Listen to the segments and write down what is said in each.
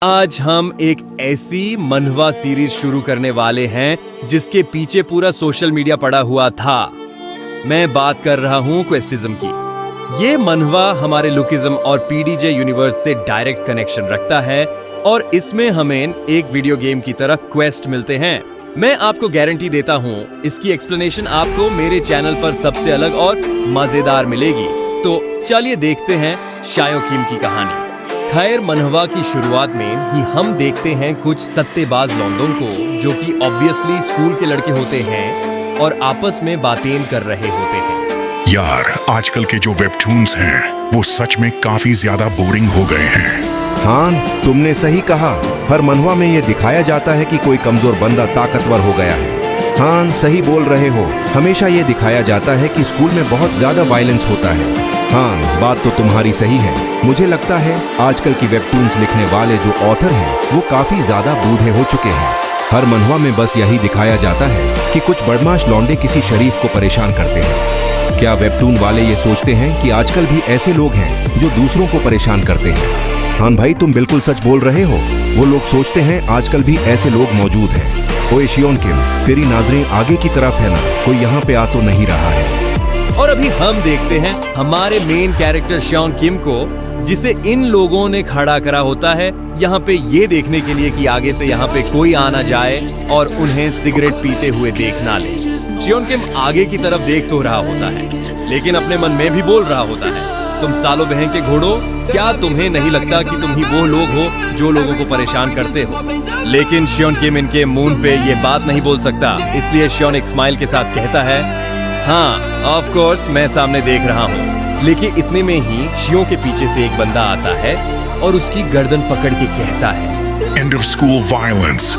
आज हम एक ऐसी मनहवा सीरीज शुरू करने वाले हैं जिसके पीछे पूरा सोशल मीडिया पड़ा हुआ था। मैं बात कर रहा हूं क्वेस्टिज्म की। ये मनहवा हमारे लुकिज्म और पीडीजे यूनिवर्स से डायरेक्ट कनेक्शन रखता है और इसमें हमें एक वीडियो गेम की तरह क्वेस्ट मिलते हैं। मैं आपको गारंटी देता हूं इसकी एक्सप्लेनेशन आपको मेरे चैनल पर सबसे अलग और मजेदार मिलेगी। तो चलिए देखते हैं शायो किम की कहानी। खैर, मनहवा की शुरुआत में ही हम देखते हैं कुछ सत्तेबाज लौंडों को जो कि ऑब्वियसली स्कूल के लड़के होते हैं और आपस में बातें कर रहे होते हैं। यार, आजकल के जो वेबटून्स हैं वो सच में काफी ज्यादा बोरिंग हो गए हैं। हाँ, तुमने सही कहा। हर मनहवा में ये दिखाया जाता है कि कोई कमजोर बंदा ताकतवर हो गया है। हाँ, सही बोल रहे हो। हमेशा ये दिखाया जाता है कि स्कूल में बहुत ज्यादा वायलेंस होता है। हाँ, बात तो तुम्हारी सही है। मुझे लगता है आजकल की वेबटून्स लिखने वाले जो ऑथर हैं वो काफी ज्यादा बूढ़े हो चुके हैं। हर मनहवा में बस यही दिखाया जाता है कि कुछ बदमाश लौंडे किसी शरीफ को परेशान करते हैं। क्या वेबटून वाले ये सोचते हैं कि आजकल भी ऐसे लोग हैं जो दूसरों को परेशान करते हैं? हाँ भाई, तुम बिल्कुल सच बोल रहे हो। वो लोग सोचते हैं आजकल भी ऐसे लोग मौजूद हैं। ओए शियोन किम, तेरी नाजरें आगे की तरफ है ना, कोई यहाँ पे आ तो नहीं रहा है। और अभी हम देखते हैं हमारे मेन कैरेक्टर शियोन किम को, जिसे इन लोगों ने खड़ा करा होता है यहाँ पे ये देखने के लिए कि आगे से यहाँ पे कोई आना जाए और उन्हें सिगरेट पीते हुए देख ना ले। शियोन किम आगे की तरफ देख तो रहा होता है, लेकिन अपने मन में भी बोल रहा होता है, तुम सालों बहन के घोड़ों, क्या तुम्हें नहीं लगता कि तुम ही वो लोग हो जो लोगों को परेशान करते हो? लेकिन शियोन किम इनके मुंह पे ये बात नहीं बोल सकता, इसलिए शियोन एक स्माइल के साथ कहता है, हाँ ऑफ कोर्स मैं सामने देख रहा हूँ। लेकिन इतने में ही शियोन के पीछे से एक बंदा आता है और उसकी गर्दन पकड़ के कहता है, एंड ऑफ स्कूल वायलेंस।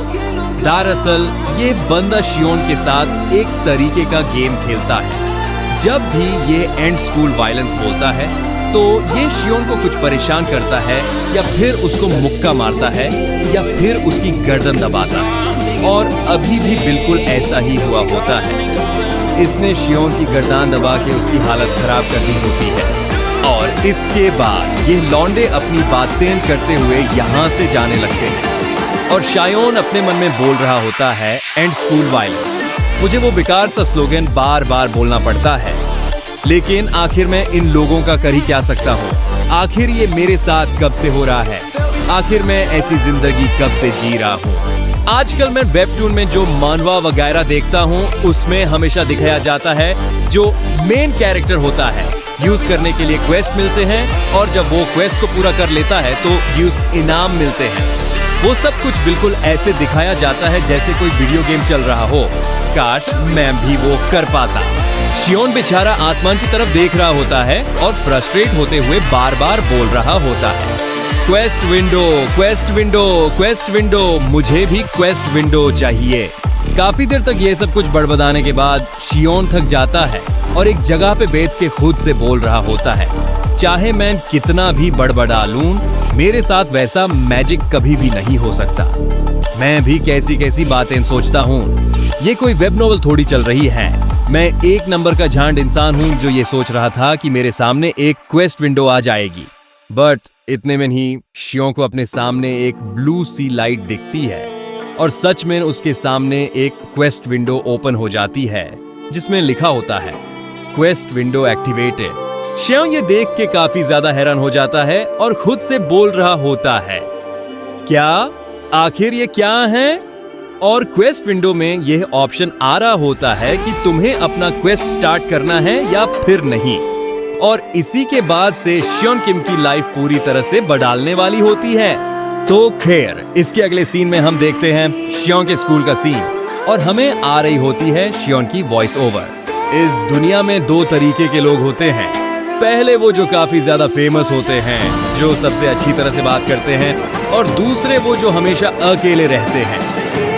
दरअसल ये बंदा शियोन के साथ एक तरीके का गेम खेलता है। जब भी ये एंड स्कूल वायलेंस बोलता है तो ये शियोन को कुछ परेशान करता है या फिर उसको मुक्का मारता है या फिर उसकी गर्दन दबाता है, और अभी भी बिल्कुल ऐसा ही हुआ होता है। इसने शियोन की गर्दन दबा के उसकी हालत खराब कर दी होती है और इसके बाद ये लौंडे अपनी बातें करते हुए यहाँ से जाने लगते हैं और शियोन अपने मन में बोल रहा होता है, एंड स्कूल वायलेंस। मुझे वो बेकार सा स्लोगन बार बार बोलना पड़ता है, लेकिन आखिर मैं इन लोगों का कर ही क्या सकता हूँ? आखिर ये मेरे साथ कब से हो रहा है? आखिर मैं ऐसी जिंदगी कब से जी रहा हूँ? आजकल मैं वेबटून में जो मनहवा वगैरह देखता हूँ उसमें हमेशा दिखाया जाता है जो मेन कैरेक्टर होता है, यूज करने के लिए क्वेस्ट मिलते हैं और जब वो क्वेस्ट को पूरा कर लेता है तो यूज इनाम मिलते हैं। वो सब कुछ बिल्कुल ऐसे दिखाया जाता है जैसे कोई वीडियो गेम चल रहा हो। काश मैं भी वो कर पाता। शियोन बेचारा आसमान की तरफ देख रहा होता है और फ्रस्ट्रेट होते हुए बार बार बोल रहा होता है, quest window, quest window, quest window, मुझे भी क्वेस्ट विंडो चाहिए। काफी देर तक ये सब कुछ बड़बड़ाने के बाद शियोन थक जाता है और एक जगह पे बैठ के खुद से बोल रहा होता है, चाहे मैं कितना भी बड़बड़ा लूं, मेरे साथ वैसा मैजिक कभी भी नहीं हो सकता। मैं भी कैसी कैसी बातें सोचता हूँ। ये कोई वेब नॉवल थोड़ी चल रही है। मैं एक नंबर का झांड इंसान हूँ जो ये सोच रहा था कि मेरे सामने एक क्वेस्ट विंडो आ जाएगी। बट इतने में ही शियोन को अपने सामने एक ब्लू सी लाइट दिखती है और सच में उसके सामने एक क्वेस्ट विंडो ओपन हो जाती है जिसमें लिखा होता है, क्वेस्ट विंडो एक्टिवेटेड। शियोन ये देख के काफी ज्यादा हैरान हो जाता है और खुद से बोल रहा होता है, क्या? आखिर ये क्या है? और क्वेस्ट विंडो में यह ऑप्शन आ रहा होता है कि तुम्हें अपना क्वेस्ट स्टार्ट करना है या फिर नहीं। और इसी के बाद से शियोन किम की लाइफ पूरी तरह से बदलने वाली होती है। तो खैर, इसके अगले सीन में हम देखते हैं शियोन के स्कूल का सीन और हमें आ रही होती है शियोन की वॉइस ओवर। इस दुनिया में दो तरीके के लोग होते हैं। पहले वो जो काफी ज्यादा फेमस होते हैं, जो सबसे अच्छी तरह से बात करते हैं, और दूसरे वो जो हमेशा अकेले रहते हैं।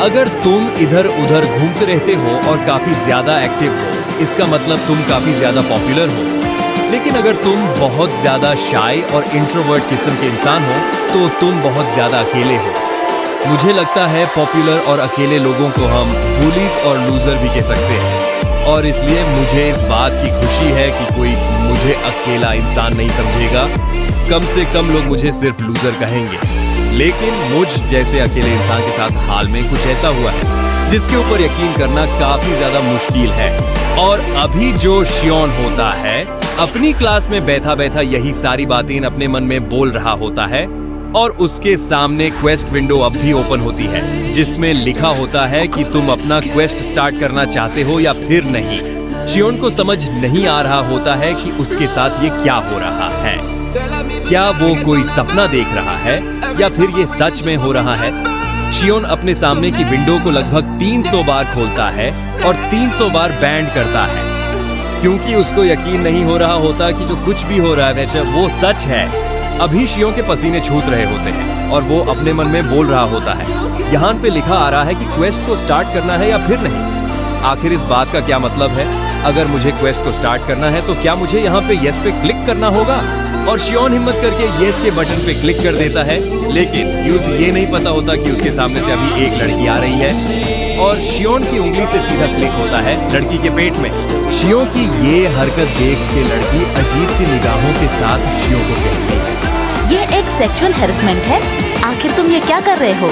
अगर तुम इधर उधर घूमते रहते हो और काफी ज्यादा एक्टिव हो, इसका मतलब तुम काफी ज्यादा पॉपुलर हो। लेकिन अगर तुम बहुत ज्यादा शाय और इंट्रोवर्ट किस्म के इंसान हो तो तुम बहुत ज्यादा अकेले हो। मुझे लगता है पॉपुलर और अकेले लोगों को हम बुलीज और लूजर भी कह सकते हैं, और इसलिए मुझे इस बात की खुशी है कि कोई मुझे अकेला इंसान नहीं समझेगा। कम से कम लोग मुझे सिर्फ लूजर कहेंगे। लेकिन मुझ जैसे अकेले इंसान के साथ हाल में कुछ ऐसा हुआ है जिसके ऊपर यकीन करना काफी ज्यादा मुश्किल है। और अभी जो शियोन होता है अपनी क्लास में बैठा बैठा यही सारी बातें अपने मन में बोल रहा होता है और उसके सामने क्वेस्ट विंडो अब भी ओपन होती है जिसमें लिखा होता है कि तुम अपना क्वेस्ट स्टार्ट करना चाहते हो या फिर नहीं। शियोन को समझ नहीं आ रहा होता है कि उसके साथ ये क्या हो रहा है। क्या वो कोई सपना देख रहा है या फिर ये सच में हो रहा है? शियोन अपने सामने की विंडो को लगभग 300 बार खोलता है और 300 बार बैंड करता है क्योंकि उसको यकीन नहीं हो रहा होता कि जो कुछ भी हो रहा है वो सच है। अभी शियोन के पसीने छूट रहे होते हैं और वो अपने मन में बोल रहा होता है। यहाँ पे लिखा आ रहा है कि क्वेस्ट को स्टार्ट करना है या फिर नहीं। आखिर इस बात का क्या मतलब है? अगर मुझे क्वेस्ट को स्टार्ट करना है तो क्या मुझे यहाँ पे यस पे क्लिक करना होगा? और शियोन हिम्मत करके यस के बटन पे क्लिक कर देता है, लेकिन यूज ये नहीं पता होता कि उसके सामने से अभी एक लड़की आ रही है और शियोन की उंगली से सीधा क्लिक होता है लड़की के पेट में। शियोन की ये हरकत देख के लड़की अजीब सी निगाहों के साथ शियोन को कहती है, ये एक सेक्सुअल हैरेसमेंट है। आखिर तुम ये क्या कर रहे हो?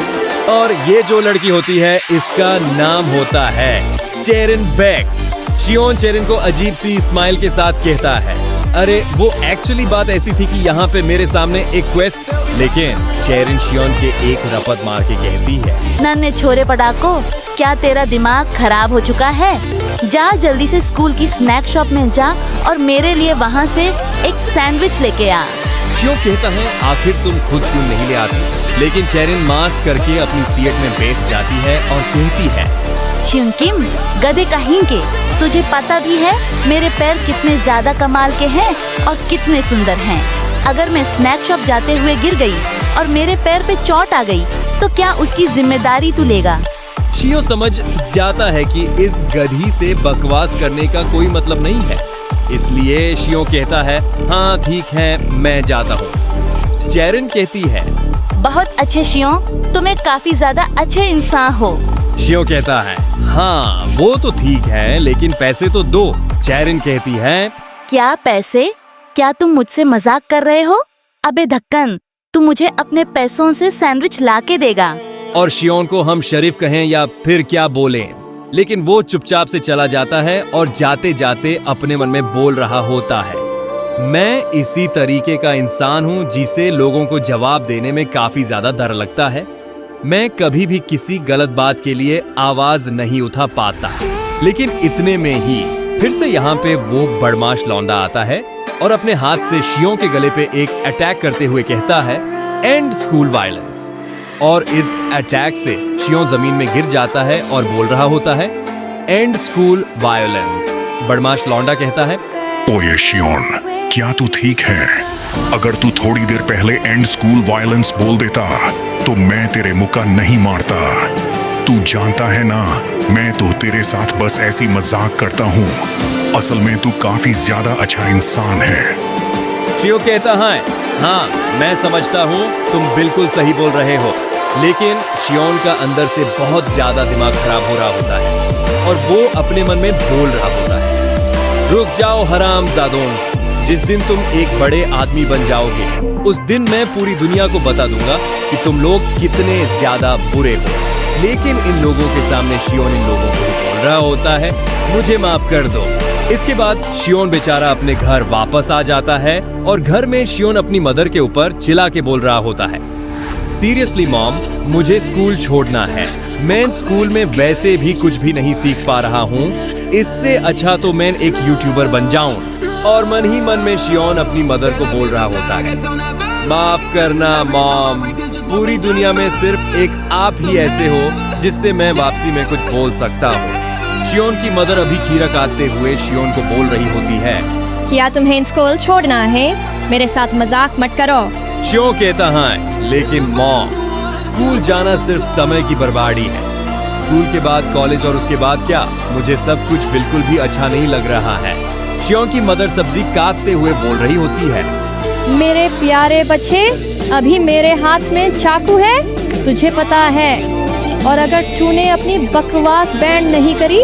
और ये जो लड़की होती है इसका नाम होता है चेरिन बेक। शियोन चेरिन को अजीब सी स्माइल के साथ कहता है, अरे वो एक्चुअली बात ऐसी थी कि यहाँ पे मेरे सामने एक क्वेस्ट। लेकिन चेरिन शियोन के एक रपट मार के कहती है, नन्हे छोरे पटाको, क्या तेरा दिमाग खराब हो चुका है? जा जल्दी से स्कूल की स्नैक शॉप में जा और मेरे लिए वहाँ से एक सैंडविच लेके आ। शियोन कहता है, आखिर तुम खुद क्यों नहीं ले आती? लेकिन चेरिन मास्क करके अपनी सीट में बैठ जाती है और कहती है, शियोनकिम, गधे कहीं के, तुझे पता भी है मेरे पैर कितने ज्यादा कमाल के हैं और कितने सुंदर हैं। अगर मैं स्नैक शॉप जाते हुए गिर गई और मेरे पैर पे चोट आ गई तो क्या उसकी जिम्मेदारी तू लेगा? शियोन समझ जाता है कि इस गधी से बकवास करने का कोई मतलब नहीं है, इसलिए शियोन कहता है, हाँ ठीक है, मैं जाता हूँ। चेरिन कहती है, बहुत अच्छे शियोन, तुम एक काफी ज्यादा अच्छे इंसान हो। शियोन कहता है, हाँ वो तो ठीक है, लेकिन पैसे तो दो। चेरिन कहती है, क्या पैसे? क्या तुम मुझसे मजाक कर रहे हो? अबे धक्कन, तू मुझे अपने पैसों से सैंडविच ला के देगा। और शियोन को हम शरीफ कहें या फिर क्या बोलें, लेकिन वो चुपचाप से चला जाता है और जाते जाते अपने मन में बोल रहा होता है, मैं इसी तरीके का इंसान हूँ जिसे लोगों को जवाब देने में काफी ज्यादा डर लगता है। मैं कभी भी किसी गलत बात के लिए आवाज नहीं उठा पाता। लेकिन इतने में ही फिर से यहाँ पे वो बदमाश लौंडा आता है और अपने हाथ से शियोन के गले पे एक अटैक करते हुए कहता है, एंड स्कूल वायलेंस। और इस अटैक से शियोन जमीन में गिर जाता है और बोल रहा होता है, एंड स्कूल वायलेंस। बदमाश लौंडा कहता है, ओए शियोन, क्या तू ठीक है? अगर तू थोड़ी देर पहले एंड स्कूल वायलेंस बोल देता तो मैं तेरे मुक्का नहीं मारता। तू जानता है ना, मैं तो तेरे साथ बस ऐसी मजाक करता हूँ। असल में तू काफी ज्यादा अच्छा इंसान है। शियोन कहता है, हाँ मैं समझता हूँ, तुम बिल्कुल सही बोल रहे हो। लेकिन शियोन का अंदर से बहुत ज्यादा दिमाग खराब हो रहा होता है और वो अपने मन में बोल रहा होता है, रुक जाओ हरामजादों, जिस दिन तुम एक बड़े आदमी बन जाओगे उस दिन मैं पूरी दुनिया को बता दूंगा कि तुम लोग कितने ज्यादा बुरे हो। लेकिन इन लोगों के सामने शियोन इन लोगों को बोल रहा होता है, मुझे माफ कर दो। इसके बाद शियोन बेचारा अपने घर वापस आ जाता है और घर में शियोन अपनी मदर के ऊपर चिल्ला के बोल रहा होता है, सीरियसली मॉम, मुझे स्कूल छोड़ना है। मैं स्कूल में वैसे भी कुछ भी नहीं सीख पा रहा हूँ, इससे अच्छा तो मैं एक यूट्यूबर बन जाऊं। और मन ही मन में शियोन अपनी मदर को बोल रहा होता है, माफ करना मॉम, पूरी दुनिया में सिर्फ एक आप ही ऐसे हो जिससे मैं वापसी में कुछ बोल सकता हूँ। शियोन की मदर अभी खीरा काटते हुए शियोन को बोल रही होती है, क्या तुम्हें स्कूल छोड़ना है? मेरे साथ मजाक मत करो। शियोन कहता है, लेकिन मॉम, स्कूल जाना सिर्फ समय की बर्बादी है। स्कूल के बाद कॉलेज और उसके बाद क्या, मुझे सब कुछ बिल्कुल भी अच्छा नहीं लग रहा है। शियोन की मदर सब्जी काटते हुए बोल रही होती है, मेरे प्यारे बच्चे, अभी मेरे हाथ में चाकू है, तुझे पता है। और अगर तूने अपनी बकवास बैंड नहीं करी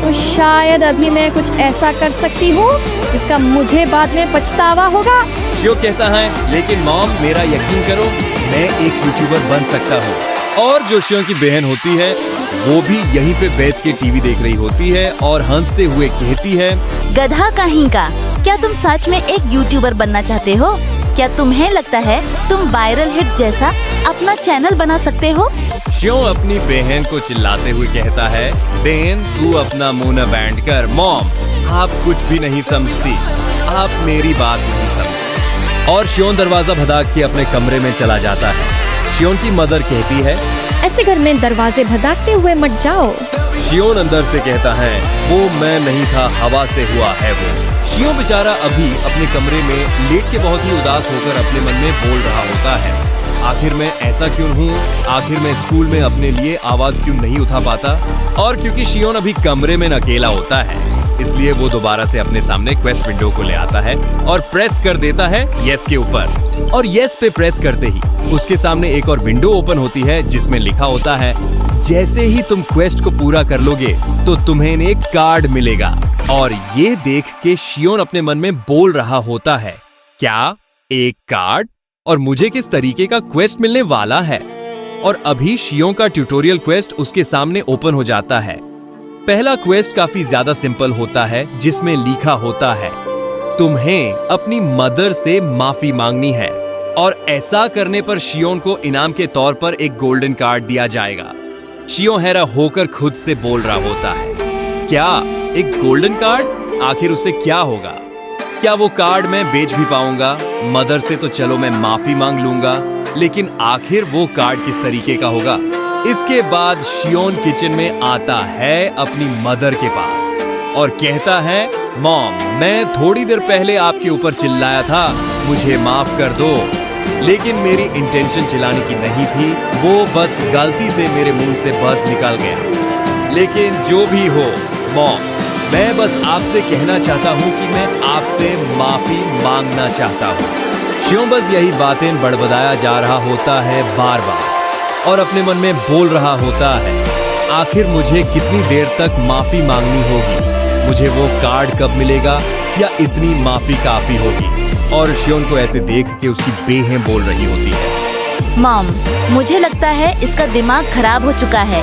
तो शायद अभी मैं कुछ ऐसा कर सकती हूँ जिसका मुझे बाद में पछतावा होगा। शियो कहता है, लेकिन मॉम मेरा यकीन करो, मैं एक यूट्यूबर बन सकता हूँ। और जो शियो की बहन होती है वो भी यहीं पे बैठ के टीवी देख रही होती है और हंसते हुए कहती है, गधा कहीं का, क्या तुम सच में एक यूट्यूबर बनना चाहते हो? क्या तुम्हें लगता है तुम वायरल हिट जैसा अपना चैनल बना सकते हो? शियो अपनी बहन को चिल्लाते हुए कहता है, बहन तू अपना मुंह न बैंड कर। मॉम आप कुछ भी नहीं समझती, आप मेरी बात नहीं समझती। और शियोन दरवाजा भदाक के अपने कमरे में चला जाता है। शियोन की मदर कहती है, ऐसे घर में दरवाजे भदाकते हुए मत जाओ। शियोन अंदर से कहता है, वो मैं नहीं था, हवा से हुआ है वो। शियो बेचारा अभी अपने कमरे में लेट के बहुत ही उदास होकर अपने मन में बोल रहा होता है, आखिर मैं ऐसा क्यों हूँ? आखिर मैं स्कूल में अपने लिए आवाज क्यों नहीं उठा पाता? और क्योंकि शियोन अभी कमरे में अकेला होता है, इसलिए वो दोबारा से अपने सामने क्वेस्ट विंडो को ले आता है और प्रेस कर देता है यस के ऊपर। और यस पे प्रेस करते ही उसके सामने एक और विंडो ओपन होती है जिसमें लिखा होता है, जैसे ही तुम क्वेस्ट को पूरा कर लोगे तो तुम्हें एक कार्ड मिलेगा। और ये देख के शियोन अपने मन में बोल रहा होता है, क्या एक कार्ड? और मुझे किस तरीके का क्वेस्ट मिलने वाला है? और अभी शियोन का ट्यूटोरियल क्वेस्ट उसके सामने ओपन हो जाता है। पहला क्वेस्ट काफी ज्यादा सिंपल होता है, जिसमें लिखा होता है, तुम्हें अपनी मदर से माफी मांगनी है और ऐसा करने पर शियोन को इनाम के तौर पर एक गोल्डन कार्ड दिया जाएगा। शियोन हैरान होकर खुद से बोल रहा होता है, क्या एक गोल्डन कार्ड? आखिर उससे क्या होगा? क्या वो कार्ड मैं बेच भी पाऊंगा? मदर से तो चलो मैं माफी मांग लूंगा, लेकिन आखिर वो कार्ड किस तरीके का होगा? इसके बाद शियोन किचन में आता है अपनी मदर के पास और कहता है, मॉम मैं थोड़ी देर पहले आपके ऊपर चिल्लाया था, मुझे माफ कर दो, लेकिन मेरी इंटेंशन चिल्लाने की नहीं थी, वो बस गलती से मेरे मुंह से बस निकल गया। लेकिन जो भी हो मॉम, मैं बस आपसे कहना चाहता हूँ कि मैं आपसे माफी मांगना चाहता हूँ। शियोन बस यही बातें बड़बड़ाया जा रहा होता है बार बार और अपने मन में बोल रहा होता है, आखिर मुझे कितनी देर तक माफी मांगनी होगी? मुझे वो कार्ड कब मिलेगा या इतनी माफी काफी होगी? और शियोन को ऐसे देख के उसकी बेहें बोल रही होती है, मॉम मुझे लगता है इसका दिमाग खराब हो चुका है,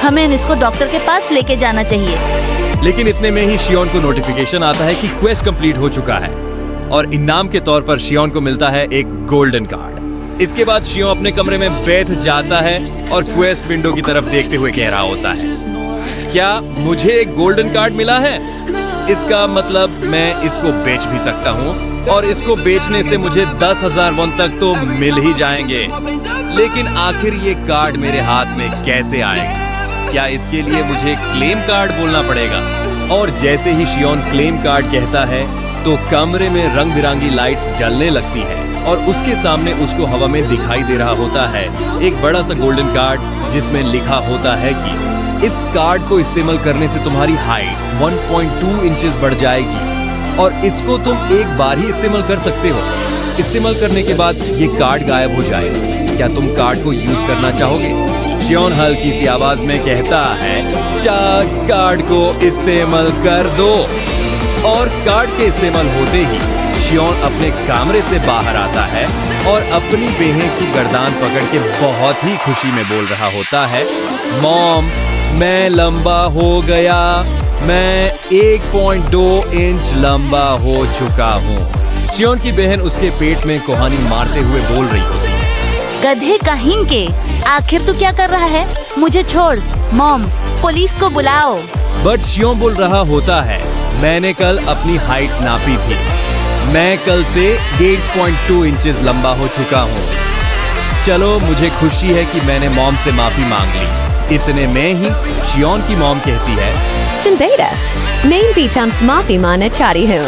हमें इसको डॉक्टर के पास लेके जाना चाहिए। लेकिन इतने में ही शियोन को नोटिफिकेशन आता है कि क्वेस्ट कंप्लीट हो चुका है और इनाम के तौर पर शियोन को मिलता है एक गोल्डन कार्ड। इसके बाद शियोन अपने कमरे में बैठ जाता है और क्वेस्ट विंडो की तरफ देखते हुए कह रहा होता है, क्या मुझे एक गोल्डन कार्ड मिला है? इसका मतलब मैं इसको बेच भी सकता हूँ और इसको बेचने से मुझे 10,000 वन तक तो मिल ही जाएंगे। लेकिन आखिर ये कार्ड मेरे हाथ में कैसे आएगा? क्या इसके लिए मुझे क्लेम कार्ड बोलना पड़ेगा? और जैसे ही शियोन क्लेम कार्ड कहता है तो कमरे में रंग बिरंगी लाइट्स जलने लगती है और उसके सामने उसको हवा में दिखाई दे रहा होता है एक बड़ा सा गोल्डन कार्ड, जिसमें लिखा होता है कि इस कार्ड को इस्तेमाल करने से तुम्हारी हाइट 1.2 इंचेस बढ़ जाएगी और इसको तुम एक बार ही इस्तेमाल कर सकते हो। इस्तेमाल करने के बाद ये कार्ड गायब हो जाएगा। क्या तुम कार्ड को यूज करना चाहोगे? शियोन हल्की सी आवाज में कहता है, कार्ड को इस्तेमाल कर दो। और कार्ड के इस्तेमाल होते ही शियोन अपने कमरे से बाहर आता है और अपनी बहन की गर्दन पकड़ के बहुत ही खुशी में बोल रहा होता है, मॉम मैं लंबा हो गया, मैं 1.2 इंच लंबा हो चुका हूँ। शियोन की बहन उसके पेट में कोहानी मारते हुए बोल रही होती है, गधे कहीं के, आखिर तू क्या कर रहा है? मुझे छोड़, मॉम पुलिस को बुलाओ। बट शियोन बोल रहा होता है, मैंने कल अपनी हाइट नापी थी, मैं कल से 8.2 इंचेस लंबा हो चुका हूँ। चलो मुझे खुशी है कि मैंने मॉम से माफी मांग ली। इतने में ही शियोन की मॉम कहती है, Chandeda, main beatams माफी मांगना चाहती हूँ।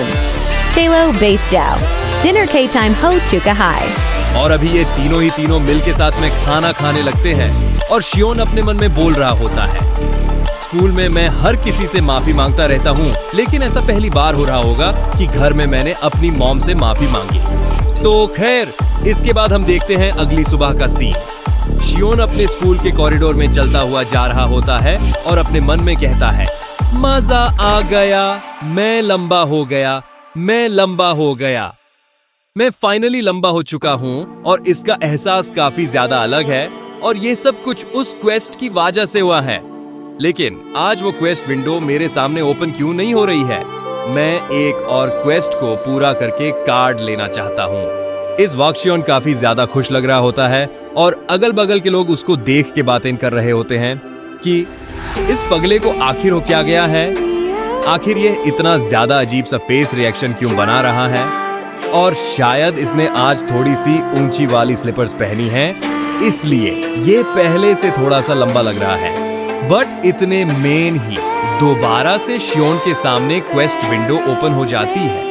चलो बैठ जाओ, डिनर के टाइम हो चुका है। और अभी ये तीनों मिल के साथ में खाना खाने लगते हैं और शियोन अपने मन में बोल रहा होता है, स्कूल में मैं हर किसी से माफी मांगता रहता हूँ, लेकिन ऐसा पहली बार हो रहा होगा कि घर में मैंने अपनी मॉम से माफी मांगी। तो खैर इसके बाद हम देखते हैं अगली सुबह का सीन। शियोन अपने स्कूल के कॉरिडोर में चलता हुआ जा रहा होता है और अपने मन में कहता है, मजा आ गया, मैं लंबा हो गया, मैं लंबा हो गया। मैं फाइनली लंबा हो चुका हूँ और इसका एहसास काफी ज्यादा अलग है और ये सब कुछ उस क्वेस्ट की वजह से हुआ है। लेकिन आज वो क्वेस्ट विंडो मेरे सामने ओपन क्यों नहीं हो रही है? मैं एक और क्वेस्ट को पूरा करके कार्ड लेना चाहता हूँ। इस वक्त शियोन काफी ज्यादा खुश लग रहा होता है और अगल बगल के लोग उसको देख के बातें कर रहे होते हैं कि इस पगले को आखिर हो क्या गया है, आखिर ये इतना ज्यादा अजीब सा फेस रिएक्शन क्यों बना रहा है, और शायद इसने आज थोड़ी सी ऊंची वाली स्लीपर्स पहनी हैं, इसलिए ये पहले से थोड़ा सा लंबा लग रहा है। बट इतने मेन ही दोबारा से शियोन के सामने क्वेस्ट विंडो ओपन हो जाती है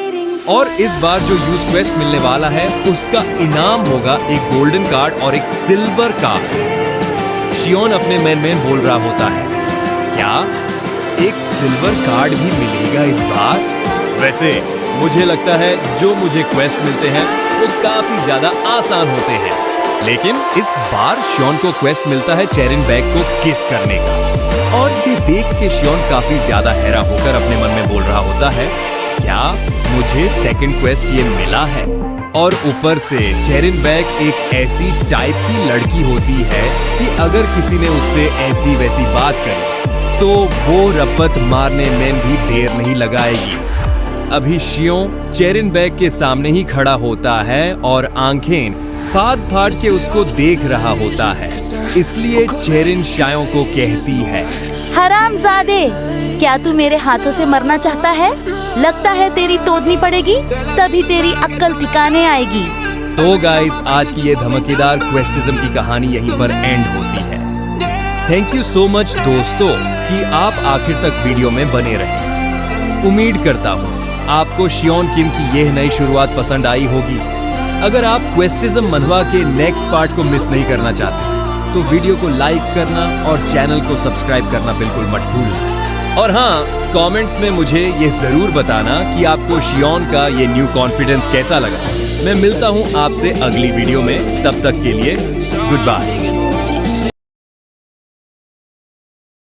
और इस बार जो यूज क्वेस्ट मिलने वाला है उसका इनाम होगा एक गोल्डन कार्ड और एक सिल्वर कार्ड। शियोन अपने मन में बोल रहा होता है, क्या एक सिल्वर कार्ड भी मिलेगा इस बार? वैसे मुझे लगता है जो मुझे क्वेस्ट मिलते हैं वो काफी ज्यादा आसान होते हैं, लेकिन इस बार शियोन को क्वेस्ट मिलता है चेरिन बैग को किस करने का। और ये देख के शियोन काफी ज्यादा हैरान होकर अपने मन में बोल रहा होता है, क्या मुझे सेकंड क्वेस्ट ये मिला है? और ऊपर से चेरिन बैग एक ऐसी टाइप की लड़की होती है कि अगर किसी ने उससे ऐसी वैसी बात करी तो वो रपट मारने में भी देर नहीं लगाएगी। अभी शियोन चेरिन बैग के सामने ही खड़ा होता है और आंखें फाड़ के उसको देख रहा होता है, इसलिए चेरिन शायों को कहती है, हरामजादे, क्या तू मेरे हाथों से मरना चाहता है? लगता है तेरी तोड़नी पड़ेगी, तभी तेरी अक्ल ठिकाने आएगी। तो गाइस, आज की ये धमाकेदार क्वेस्टिज्म की कहानी यहीं पर एंड होती है। थैंक यू सो मच दोस्तों कि आप आखिर तक वीडियो में बने रहे। उम्मीद करता हूँ आपको शियोन किम की यह नई शुरुआत पसंद आई होगी। अगर आप क्वेस्टिज्म मनवा के नेक्स्ट पार्ट को मिस नहीं करना चाहते तो वीडियो को लाइक करना और चैनल को सब्सक्राइब करना बिल्कुल मत भूलना। और हाँ, कमेंट्स में मुझे ये जरूर बताना कि आपको शियोन का ये न्यू कॉन्फिडेंस कैसा लगा। मैं मिलता हूँ आपसे अगली वीडियो में, तब तक के लिए गुड बाय।